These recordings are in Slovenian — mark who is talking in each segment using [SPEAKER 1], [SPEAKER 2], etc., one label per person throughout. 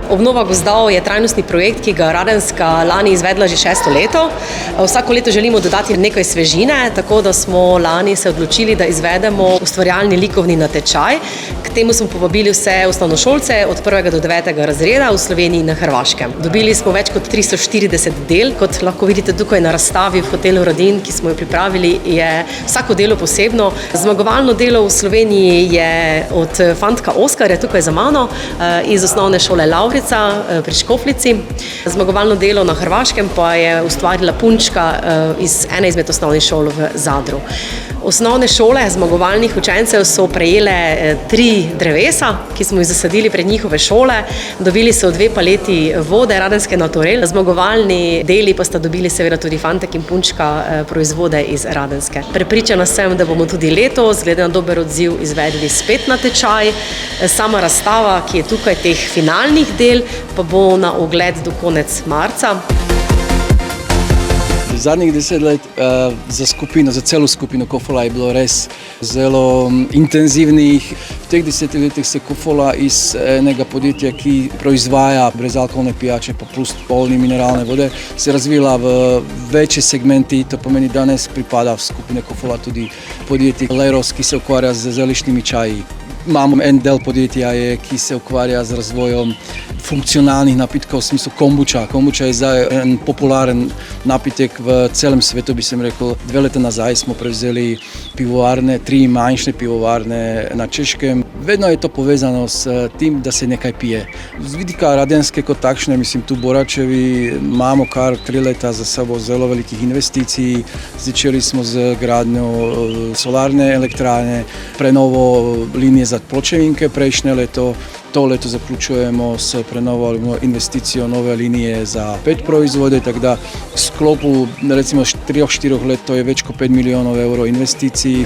[SPEAKER 1] Obnova gozdov je trajnostni projekt, ki ga Radenska lani izvedla že 6. leto. Vsako leto želimo dodati nekaj svežine, tako da smo lani se odločili, da izvedemo ustvarjalni likovni natečaj. K temu smo povabili vse osnovnošolce od 1. do 9. razreda v Sloveniji in na Hrvaškem. Dobili smo več kot 340 del, kot lahko vidite tukaj na razstavi v hotelu Radin, ki smo jo pripravili, je vsako delo posebno. Zmagovalno delo v Sloveniji je od fantka Oskarja, tukaj za mano, iz osnovne šole Lavrica pri Škofljici. Zmagovalno delo na Hrvaškem pa je ustvarila punčka iz ene izmed osnovnih šol v Zadru. Osnovne šole zmagovalnih učencev so prejele 3 drevesa, ki smo jih zasadili pred njihove šole. Dobili so 2 paleti vode Radenske Naturel. Zmagovalni deli pa sta dobili seveda tudi fantek in punčka proizvode iz Radenske. Prepričana sem, da bomo tudi letos, glede na dober odziv, izvedli spet natečaj. Sama razstava, ki je tukaj teh finalnih del, pa bo na ogled do konec marca.
[SPEAKER 2] Zadnjih 10 let za celu skupino Kofola je bilo res zelo intenzivnih. V teh 10 letih se Kofola iz enega podjetja, ki proizvaja brezalkoholne pijače pa plus polni mineralne vode, se razvila v večje segmenti. To pomeni, danes pripada v skupine Kofola tudi podjetje Leros, ki se ukvarja z zeliščnimi čaji. Imamo en del podjetja, ki se ukvarja z razvojem funkcionalnih napitkov, v smislu kombuča. Kombuča je zdaj en popularen napitek v celem svetu, bi sem rekel. 2 leta nazaj smo prevzeli pivovarne, 3 manjše pivovarne na Češkem. Vedno je to povezano s tim, da se nekaj pije. Z vidika Radenske kot takšne, mislim tu Boračevi, imamo kar 3 leta za sabo zelo velikih investicij. Začeli smo z gradnjo solarne elektrarne, prenovo linije za pločevinke prejšnje leto. To leto zaključujemo s prenovo investicijo nove linije za PET proizvode, tako da v sklopu recimo 3-4 let to je več kot 5 milijonov evrov investicij.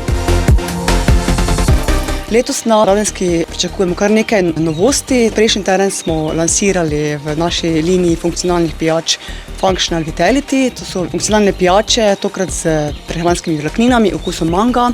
[SPEAKER 3] Letos na Radenski pričakujemo kar nekaj novosti. Prejšnji teden smo lansirali v naši liniji funkcionalnih pijač Functional Vitality. To so funkcionalne pijače, tokrat z prehranskimi vlakninami, okusom manga.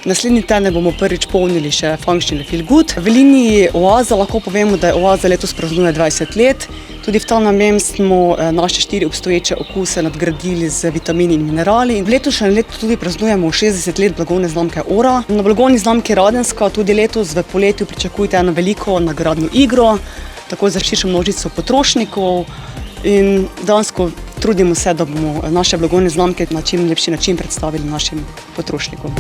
[SPEAKER 3] Naslednji teden bomo prvič polnili še Functional Feel Good. V liniji Oaza lahko povemo, da je Oaza letos praznuje 20 let. Tudi v ta namen smo naše 4 obstoječe okuse nadgradili z vitamini in minerali. V letošnjem letu tudi praznujemo 60 let blagovne znamke Ora. Na blagovni znamki Radenska tudi letos v poletju pričakujte eno veliko nagradno igro, tako za širšo množico potrošnikov. In dejansko trudimo se, da bomo naše blagovne znamke na čim lepši način predstavili našim potrošnikom.